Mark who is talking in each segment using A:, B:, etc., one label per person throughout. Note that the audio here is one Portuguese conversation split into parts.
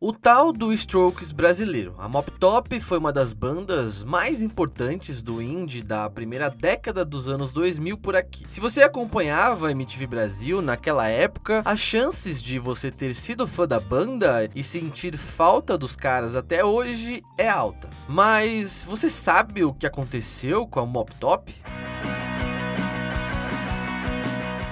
A: O tal do Strokes brasileiro. A Mop Top foi uma das bandas mais importantes do indie da primeira década dos anos 2000 por aqui. Se você acompanhava a MTV Brasil naquela época, as chances de você ter sido fã da banda e sentir falta dos caras até hoje é alta. Mas você sabe o que aconteceu com a Mop Top?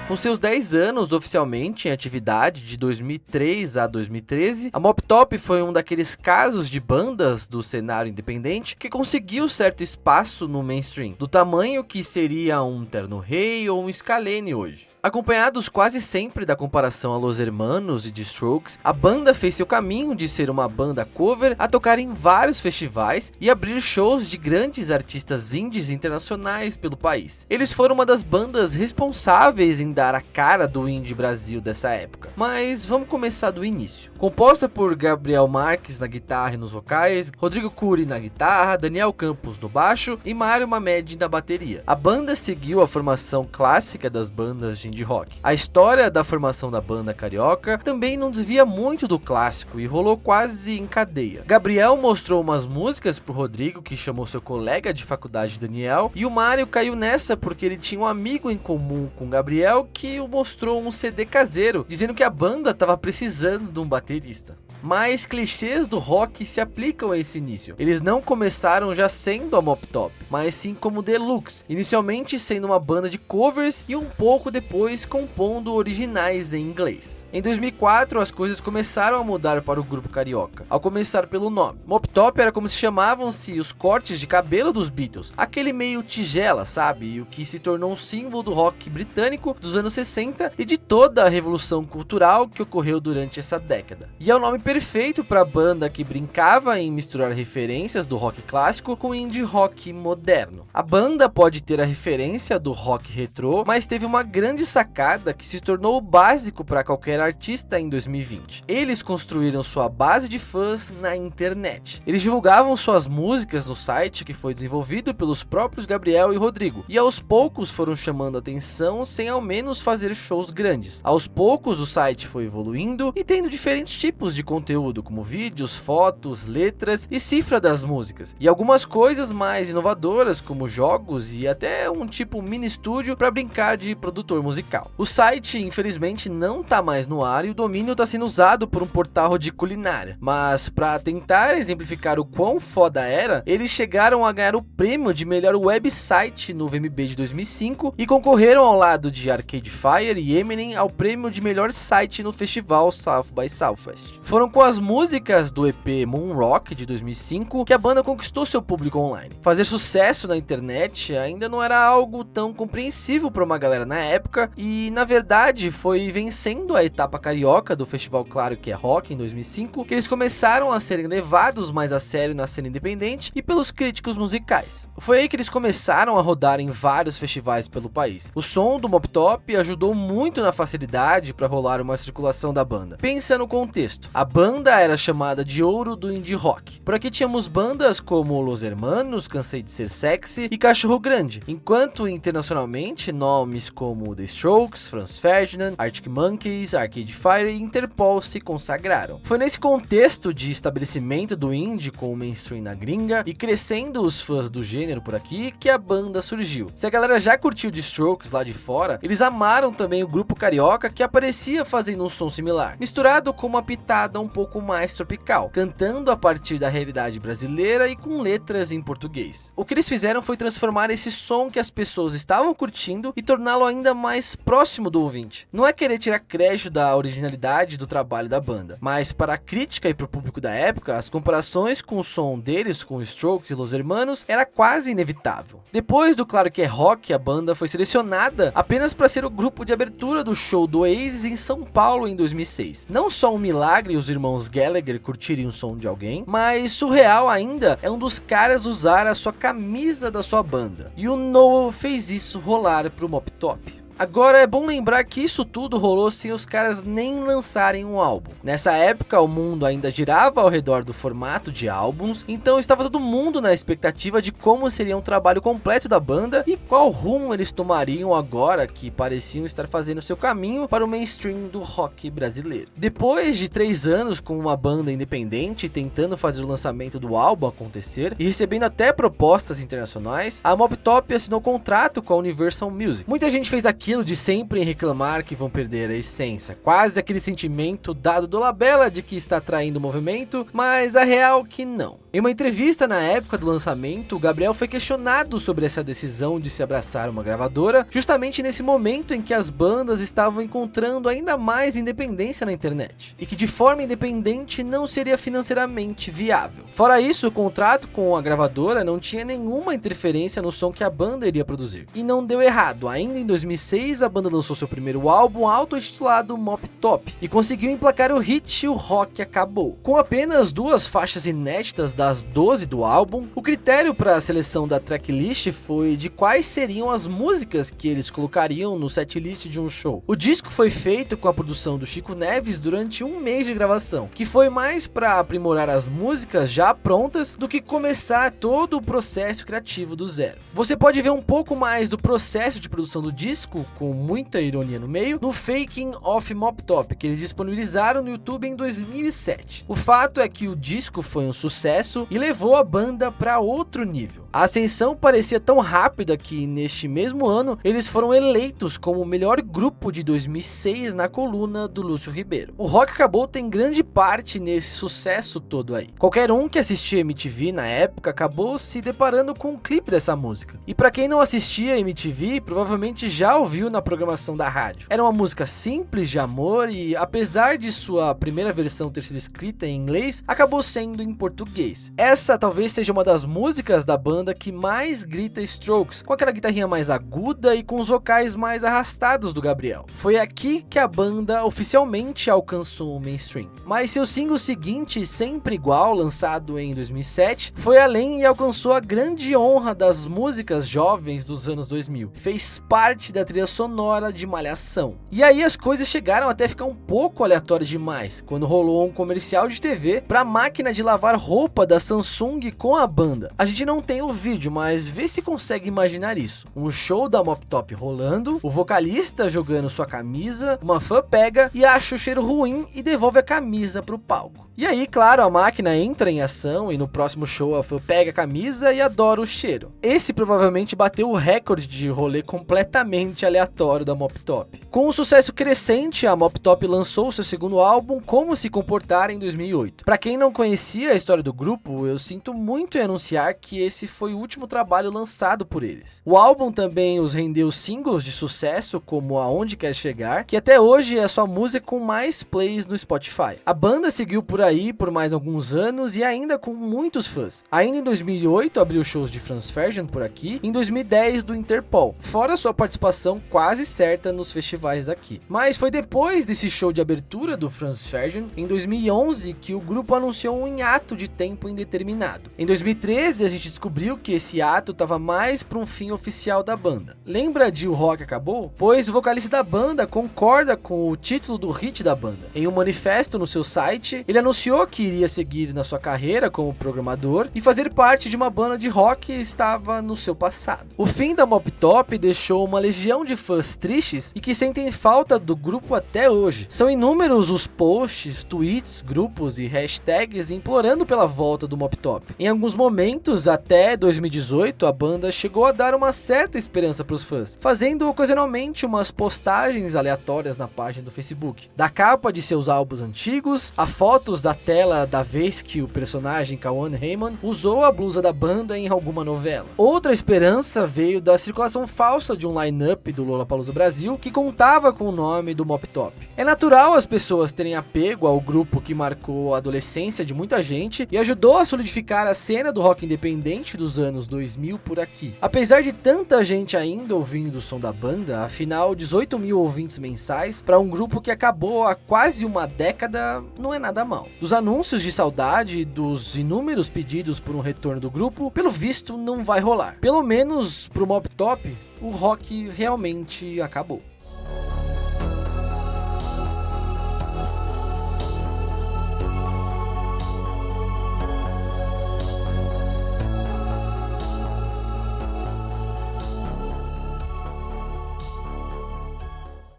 A: Com seus 10 anos oficialmente em atividade, de 2003 a 2013, a Mop Top foi um daqueles casos de bandas do cenário independente que conseguiu certo espaço no mainstream, do tamanho que seria um Terno Rei ou um Scalene hoje. Acompanhados quase sempre da comparação a Los Hermanos e de Strokes, a banda fez seu caminho de ser uma banda cover a tocar em vários festivais e abrir shows de grandes artistas indies internacionais pelo país. Eles foram uma das bandas responsáveis em dar a cara do indie Brasil dessa época. Mas vamos começar do início. Composta por Gabriel Marques na guitarra e nos vocais, Rodrigo Cury na guitarra, Daniel Campos no baixo e Mário Mamed na bateria. A banda seguiu a formação clássica das bandas de indie rock. A história da formação da banda carioca também não desvia muito do clássico e rolou quase em cadeia. Gabriel mostrou umas músicas pro Rodrigo, que chamou seu colega de faculdade Daniel, e o Mário caiu nessa porque ele tinha um amigo em comum com Gabriel que o mostrou um CD caseiro, dizendo que a banda estava precisando de um baterista. Mas clichês do rock se aplicam a esse início. Eles não começaram já sendo a Mop Top, mas sim como Deluxe, inicialmente sendo uma banda de covers e um pouco depois compondo originais em inglês. Em 2004, as coisas começaram a mudar para o grupo carioca, ao começar pelo nome. Mop Top era como se chamavam-se os cortes de cabelo dos Beatles, aquele meio tigela, sabe? E o que se tornou um símbolo do rock britânico dos anos 60 e de toda a revolução cultural que ocorreu durante essa década. E é o nome perfeito para a banda que brincava em misturar referências do rock clássico com indie rock moderno. A banda pode ter a referência do rock retrô, mas teve uma grande sacada que se tornou o básico para qualquer artista em 2020. Eles construíram sua base de fãs na internet. Eles divulgavam suas músicas no site que foi desenvolvido pelos próprios Gabriel e Rodrigo, e aos poucos foram chamando atenção sem ao menos fazer shows grandes. Aos poucos o site foi evoluindo e tendo diferentes tipos de conteúdo, como vídeos, fotos, letras e cifra das músicas, e algumas coisas mais inovadoras como jogos e até um tipo mini estúdio para brincar de produtor musical. O site infelizmente não tá mais no ar e o domínio está sendo usado por um portal de culinária, mas para tentar exemplificar o quão foda era, eles chegaram a ganhar o prêmio de melhor website no VMB de 2005 e concorreram ao lado de Arcade Fire e Eminem ao prêmio de melhor site no festival South by Southwest. Foram com as músicas do EP Moon Rock de 2005 que a banda conquistou seu público online. Fazer sucesso na internet ainda não era algo tão compreensível para uma galera na época e, na verdade, foi vencendo a etapa carioca do festival Claro Que É Rock em 2005 que eles começaram a serem levados mais a sério na cena independente e pelos críticos musicais. Foi aí que eles começaram a rodar em vários festivais pelo país. O som do Mop Top ajudou muito na facilidade para rolar uma circulação da banda. Pensa no contexto. A banda era chamada de ouro do indie rock. Por aqui tínhamos bandas como Los Hermanos, Cansei de Ser Sexy e Cachorro Grande, enquanto internacionalmente nomes como The Strokes, Franz Ferdinand, Arctic Monkeys, Arcade Fire e Interpol se consagraram. Foi nesse contexto de estabelecimento do indie com o mainstream na gringa e crescendo os fãs do gênero por aqui que a banda surgiu. Se a galera já curtiu The Strokes lá de fora, eles amaram também o grupo carioca que aparecia fazendo um som similar, misturado com uma pitada um pouco mais tropical, cantando a partir da realidade brasileira e com letras em português. O que eles fizeram foi transformar esse som que as pessoas estavam curtindo e torná-lo ainda mais próximo do ouvinte. Não é querer tirar crédito da originalidade do trabalho da banda, mas para a crítica e para o público da época, as comparações com o som deles com Strokes e Los Hermanos era quase inevitável. Depois do Claro Que É Rock, a banda foi selecionada apenas para ser o grupo de abertura do show do Oasis em São Paulo em 2006. Não só um milagre os irmãos Gallagher curtirem o som de alguém, mas surreal ainda é um dos caras usar a sua camisa da sua banda. E o Noel fez isso rolar pro Mop Top. Agora é bom lembrar que isso tudo rolou sem os caras nem lançarem um álbum. Nessa época o mundo ainda girava ao redor do formato de álbuns, então estava todo mundo na expectativa de como seria um trabalho completo da banda e qual rumo eles tomariam agora que pareciam estar fazendo seu caminho para o mainstream do rock brasileiro. Depois de 3 anos com uma banda independente tentando fazer o lançamento do álbum acontecer e recebendo até propostas internacionais, a Mop Top assinou contrato com a Universal Music. Muita gente fez aquilo de sempre reclamar que vão perder a essência, quase aquele sentimento dado do Labella de que está traindo o movimento, mas a real que não. Em uma entrevista na época do lançamento, o Gabriel foi questionado sobre essa decisão de se abraçar uma gravadora, justamente nesse momento em que as bandas estavam encontrando ainda mais independência na internet, e que de forma independente não seria financeiramente viável. Fora isso, o contrato com a gravadora não tinha nenhuma interferência no som que a banda iria produzir. E não deu errado, ainda em 2006 a banda lançou seu primeiro álbum auto-intitulado Mop Top, e conseguiu emplacar o hit O Rock Acabou. Com apenas 2 faixas inéditas das 12 do álbum, o critério para a seleção da tracklist foi de quais seriam as músicas que eles colocariam no setlist de um show. O disco foi feito com a produção do Chico Neves durante 1 mês de gravação, que foi mais para aprimorar as músicas já prontas do que começar todo o processo criativo do zero. Você pode ver um pouco mais do processo de produção do disco, com muita ironia no meio, no Faking of Mop Top, que eles disponibilizaram no YouTube em 2007. O fato é que o disco foi um sucesso e levou a banda para outro nível. A ascensão parecia tão rápida que neste mesmo ano eles foram eleitos como o melhor grupo de 2006 na coluna do Lúcio Ribeiro. O Rock Acabou tem grande parte nesse sucesso todo aí. Qualquer um que assistia MTV na época acabou se deparando com um clipe dessa música. E para quem não assistia MTV, provavelmente já ouviu na programação da rádio. Era uma música simples de amor e, apesar de sua primeira versão ter sido escrita em inglês, acabou sendo em português. Essa talvez seja uma das músicas da banda que mais grita Strokes, com aquela guitarrinha mais aguda e com os vocais mais arrastados do Gabriel. Foi aqui que a banda oficialmente alcançou o mainstream. Mas seu single seguinte, Sempre Igual, lançado em 2007, foi além e alcançou a grande honra das músicas jovens dos anos 2000. Fez parte da trilha sonora de Malhação. E aí as coisas chegaram até ficar um pouco aleatórias demais, quando rolou um comercial de TV para a máquina de lavar roupa da Samsung com a banda. A gente não tem o vídeo, mas vê se consegue imaginar isso. Um show da Mop Top rolando, o vocalista jogando sua camisa, uma fã pega e acha o cheiro ruim e devolve a camisa pro palco. E aí, claro, a máquina entra em ação e no próximo show a fã pega a camisa e adora o cheiro. Esse provavelmente bateu o recorde de rolê completamente aleatório da Mop Top. Com o sucesso crescente, a Mop Top lançou seu segundo álbum, Como Se Comportar, em 2008. Pra quem não conhecia a história do grupo, eu sinto muito em anunciar que esse foi o último trabalho lançado por eles. O álbum também os rendeu singles de sucesso, como Aonde Quer Chegar, que até hoje é a sua música com mais plays no Spotify. A banda seguiu por aí por mais alguns anos e ainda com muitos fãs. Ainda em 2008 abriu shows de Franz Ferdinand por aqui, em 2010 do Interpol, fora sua participação quase certa nos festivais daqui. Mas foi depois desse show de abertura do Franz Ferdinand, em 2011, que o grupo anunciou um hiato de tempo indeterminado. Em 2013 a gente descobriu que esse ato estava mais para um fim oficial da banda. Lembra de O Rock Acabou? Pois o vocalista da banda concorda com o título do hit da banda. Em um manifesto no seu site, ele anunciou que iria seguir na sua carreira como programador e fazer parte de uma banda de rock que estava no seu passado. O fim da Mop Top deixou uma legião de fãs tristes e que sentem falta do grupo até hoje. São inúmeros os posts, tweets, grupos e hashtags implorando pela volta do Mop Top. Em alguns momentos, até 2018, a banda chegou a dar uma certa esperança para os fãs, fazendo ocasionalmente umas postagens aleatórias na página do Facebook, da capa de seus álbuns antigos, a fotos da tela da vez que o personagem Kawan Raymond usou a blusa da banda em alguma novela. Outra esperança veio da circulação falsa de um line-up do Lollapalooza Brasil que contava com o nome do Mop Top. É natural as pessoas terem apego ao grupo que marcou a adolescência de muita gente e ajudou a solidificar a cena do rock independente dos anos 2000 por aqui. Apesar de tanta gente ainda ouvindo o som da banda, afinal 18 mil ouvintes mensais para um grupo que acabou há quase uma década não é nada mal. Dos anúncios de saudade e dos inúmeros pedidos por um retorno do grupo, pelo visto não vai rolar. Pelo menos pro Mop Top, o rock realmente acabou.